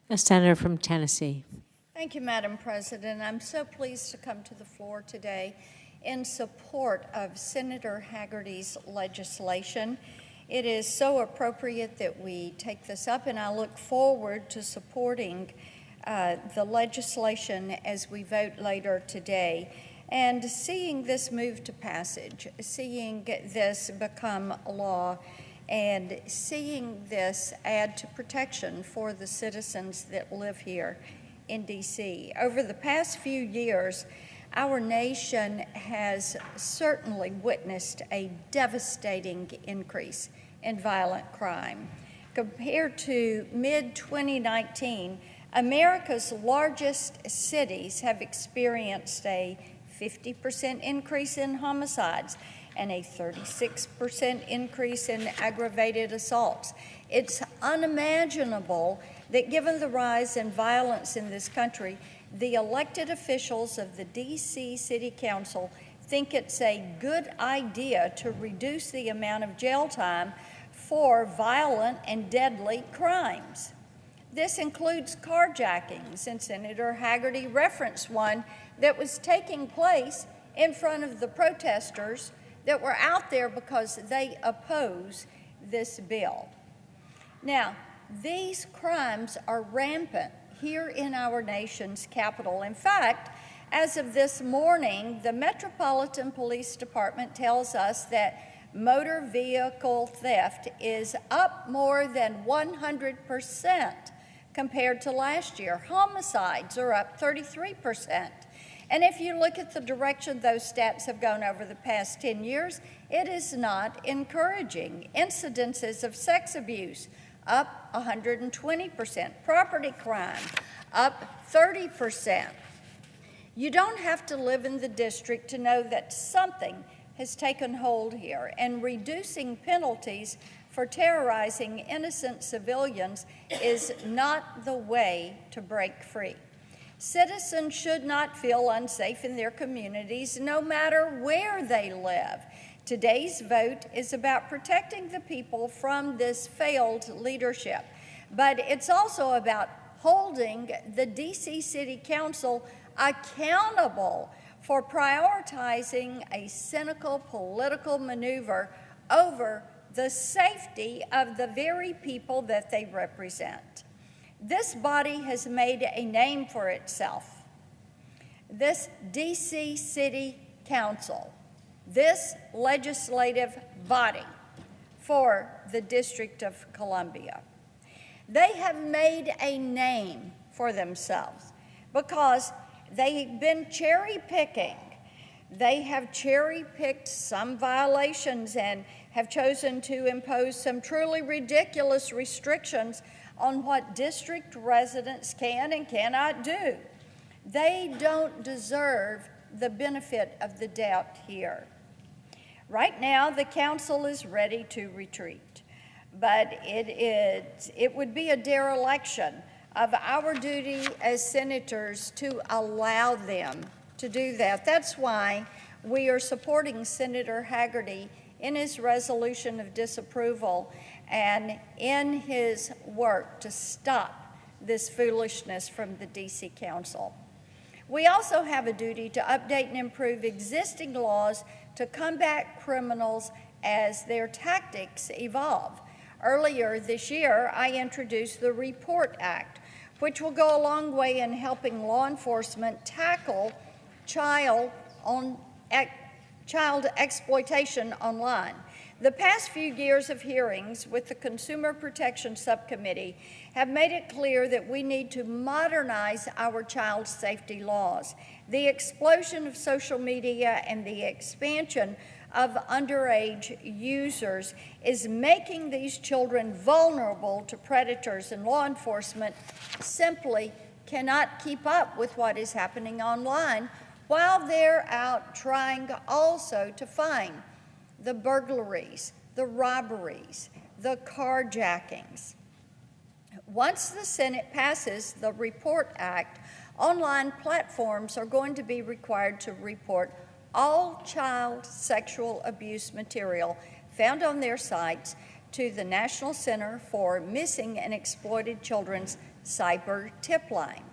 A senator from Tennessee. Thank you, Madam President. I'm so pleased to come to the floor today in support of Senator Hagerty's legislation. It is so appropriate that we take this up, and I look forward to supporting the legislation as we vote later today, and seeing this move to passage, seeing this become law, and seeing this add to protection for the citizens that live here in D.C. Over the past few years, our nation has certainly witnessed a devastating increase in violent crime. Compared to mid-2019, America's largest cities have experienced a 50% increase in homicides and a 36% increase in aggravated assaults. It's unimaginable that given the rise in violence in this country, the elected officials of the D.C. City Council think it's a good idea to reduce the amount of jail time for violent and deadly crimes. This includes carjackings, and Senator Hagerty referenced one that was taking place in front of the protesters that were out there because they oppose this bill. Now, these crimes are rampant here in our nation's capital. In fact, as of this morning, the Metropolitan Police Department tells us that motor vehicle theft is up more than 100% compared to last year. Homicides are up 33%. And if you look at the direction those stats have gone over the past 10 years, it is not encouraging. Incidences of sex abuse up 120%. Property crime up 30%. You don't have to live in the district to know that something has taken hold here, and reducing penalties for terrorizing innocent civilians is not the way to break free. Citizens should not feel unsafe in their communities, no matter where they live. Today's vote is about protecting the people from this failed leadership, but it's also about holding the D.C. City Council accountable for prioritizing a cynical political maneuver over the safety of the very people that they represent. This body has made a name for itself. This D.C. City Council, this legislative body for the District of Columbia, they have made a name for themselves because they've been cherry picking. They have cherry picked some violations and have chosen to impose some truly ridiculous restrictions on what district residents can and cannot do. They don't deserve the benefit of the doubt here. Right now, the council is ready to retreat, but it would be a dereliction of our duty as senators to allow them to do that. That's why we are supporting Senator Hagerty in his resolution of disapproval and in his work to stop this foolishness from the D.C. Council. We also have a duty to update and improve existing laws to combat criminals as their tactics evolve. Earlier this year, I introduced the Report Act, which will go a long way in helping law enforcement tackle child exploitation online. The past few years of hearings with the Consumer Protection Subcommittee have made it clear that we need to modernize our child safety laws. The explosion of social media and the expansion of underage users is making these children vulnerable to predators, and law enforcement simply cannot keep up with what is happening online while they're out trying also to find the burglaries, the robberies, the carjackings. Once the Senate passes the Report Act, online platforms are going to be required to report all child sexual abuse material found on their sites to the National Center for Missing and Exploited Children's cyber tip line.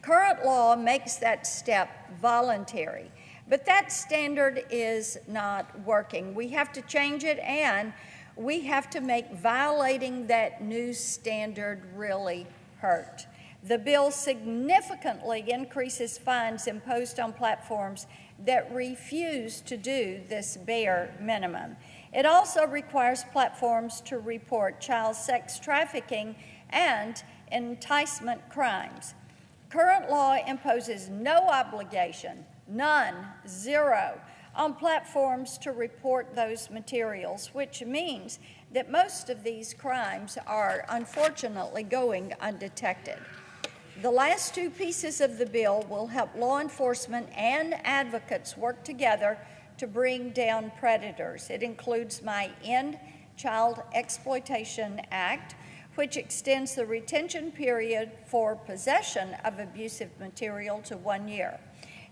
Current law makes that step voluntary, but that standard is not working. We have to change it, and we have to make violating that new standard really hurt. The bill significantly increases fines imposed on platforms that refuse to do this bare minimum. It also requires platforms to report child sex trafficking and enticement crimes. Current law imposes no obligation, none, zero, on platforms to report those materials, which means that most of these crimes are unfortunately going undetected. The last two pieces of the bill will help law enforcement and advocates work together to bring down predators. It includes my End Child Exploitation Act, which extends the retention period for possession of abusive material to 1 year.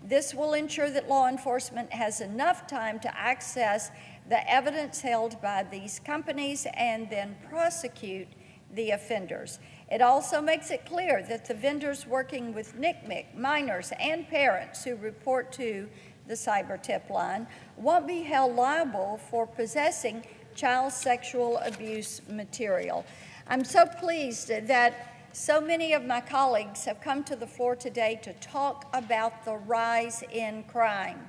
This will ensure that law enforcement has enough time to access the evidence held by these companies and then prosecute the offenders. It also makes it clear that the vendors working with NCMEC, minors, and parents who report to the cyber tip line won't be held liable for possessing child sexual abuse material. I'm so pleased that so many of my colleagues have come to the floor today to talk about the rise in crime.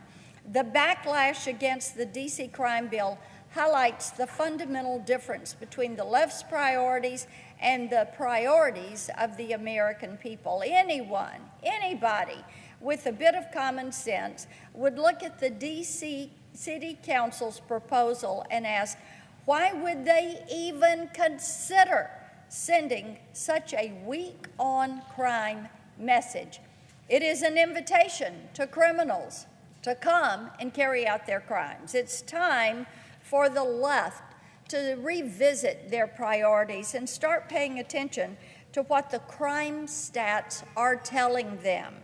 The backlash against the D.C. crime bill highlights the fundamental difference between the left's priorities and the priorities of the American people. Anyone, anybody with a bit of common sense would look at the D.C. City Council's proposal and ask, why would they even consider sending such a weak on crime message? It is an invitation to criminals to come and carry out their crimes. It's time for the left to revisit their priorities and start paying attention to what the crime stats are telling them.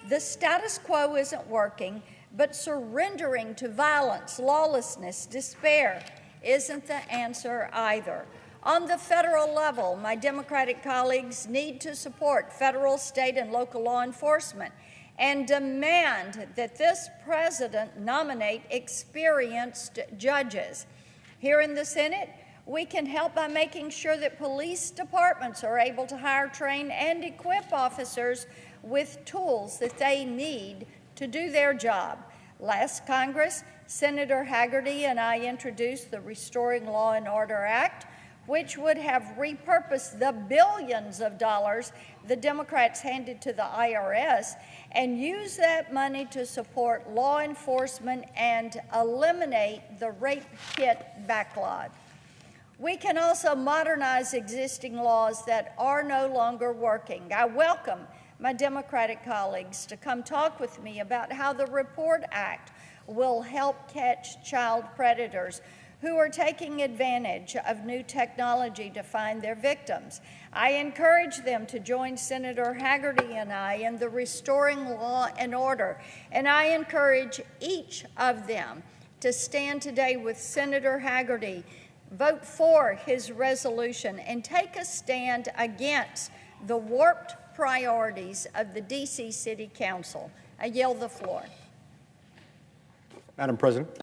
The status quo isn't working, but surrendering to violence, lawlessness, despair isn't the answer either. On the federal level, my Democratic colleagues need to support federal, state, and local law enforcement and demand that this president nominate experienced judges. Here in the Senate, we can help by making sure that police departments are able to hire, train, and equip officers with tools that they need to do their job. Last Congress, Senator Hagerty and I introduced the Restoring Law and Order Act, which would have repurposed the billions of dollars the Democrats handed to the IRS and use that money to support law enforcement and eliminate the rape kit backlog. We can also modernize existing laws that are no longer working. I welcome my Democratic colleagues to come talk with me about how the REPORT Act will help catch child predators who are taking advantage of new technology to find their victims. I encourage them to join Senator Hagerty and I in the Restoring Law and Order, and I encourage each of them to stand today with Senator Hagerty, vote for his resolution, and take a stand against the warped priorities of the D.C. City Council. I yield the floor. Madam President.